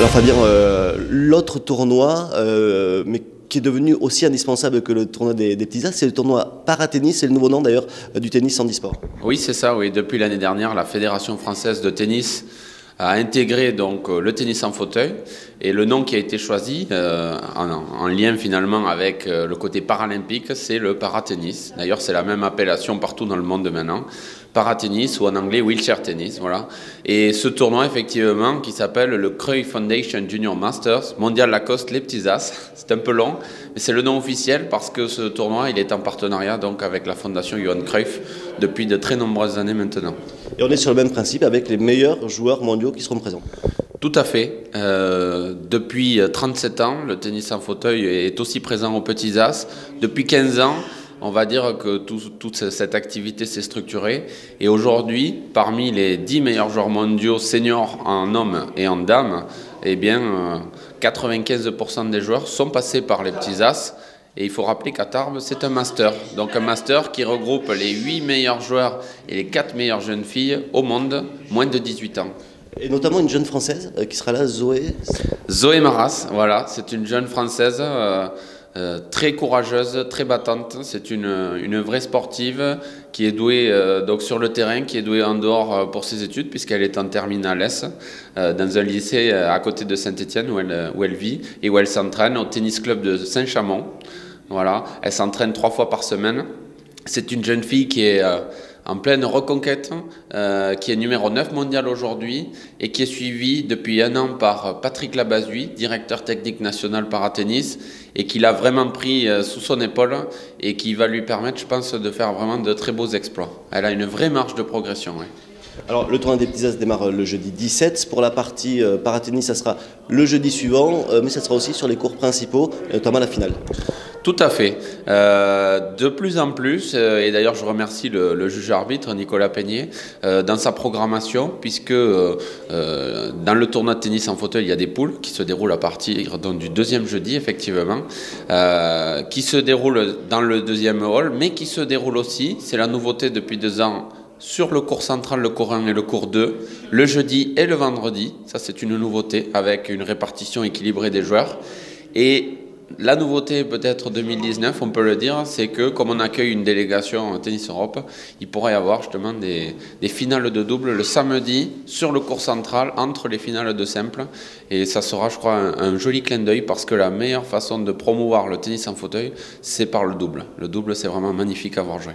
Alors Fabien, l'autre tournoi, mais qui est devenu aussi indispensable que le tournoi des petits as, c'est le tournoi Paratennis, c'est le nouveau nom d'ailleurs du tennis handisport. Oui, c'est ça, oui. Depuis l'année dernière, la Fédération française de tennis a intégré donc le tennis en fauteuil, et le nom qui a été choisi en lien finalement avec le côté paralympique, c'est le paratennis. D'ailleurs, c'est la même appellation partout dans le monde maintenant, paratennis, ou en anglais wheelchair tennis, voilà. Et ce tournoi effectivement qui s'appelle le Cruyff Foundation Junior Masters Mondial Lacoste Les Petits As, c'est un peu long, mais c'est le nom officiel parce que ce tournoi il est en partenariat donc avec la Fondation Johan Cruyff depuis de très nombreuses années maintenant. Et on est sur le même principe avec les meilleurs joueurs mondiaux qui seront présents. Tout à fait. Depuis 37 ans, le tennis en fauteuil est aussi présent aux Petits As. Depuis 15 ans, on va dire que toute cette activité s'est structurée. Et aujourd'hui, parmi les 10 meilleurs joueurs mondiaux seniors en hommes et en dames, eh bien, 95% des joueurs sont passés par les Petits As. Et il faut rappeler qu'à Tarbes, c'est un master. Donc un master qui regroupe les 8 meilleurs joueurs et les 4 meilleures jeunes filles au monde, moins de 18 ans. Et notamment une jeune française qui sera là, Zoé. Zoé Maras, voilà, c'est une jeune française très courageuse, très battante. C'est une vraie sportive qui est douée donc sur le terrain, qui est douée en dehors pour ses études, puisqu'elle est en terminale S dans un lycée à côté de Saint-Étienne où elle vit et où elle s'entraîne au tennis club de Saint-Chamond. Voilà, elle s'entraîne 3 fois par semaine. C'est une jeune fille qui est en pleine reconquête, qui est numéro 9 mondial aujourd'hui et qui est suivie depuis 1 an par Patrick Labazui, directeur technique national paratennis, et qui l'a vraiment pris sous son épaule et qui va lui permettre, je pense, de faire vraiment de très beaux exploits. Elle a une vraie marge de progression. Oui. Alors le tournoi des petits as démarre le jeudi 17. Pour la partie paratennis, ça sera le jeudi suivant, mais ça sera aussi sur les cours principaux, notamment la finale. Tout à fait. De plus en plus, et d'ailleurs je remercie le juge arbitre Nicolas Peignet dans sa programmation, puisque dans le tournoi de tennis en fauteuil, il y a des poules qui se déroulent à partir donc, du deuxième jeudi, effectivement, qui se déroulent dans le deuxième hall, mais qui se déroulent aussi, c'est la nouveauté depuis 2 ans, sur le cours central, le cours 1 et le cours 2, le jeudi et le vendredi. Ça, c'est une nouveauté avec une répartition équilibrée des joueurs. Et la nouveauté peut-être 2019, on peut le dire, c'est que comme on accueille une délégation Tennis Europe, il pourrait y avoir justement des finales de double le samedi sur le cours central entre les finales de simple. Et ça sera, je crois, un joli clin d'œil parce que la meilleure façon de promouvoir le tennis en fauteuil, c'est par le double. Le double, c'est vraiment magnifique à voir jouer.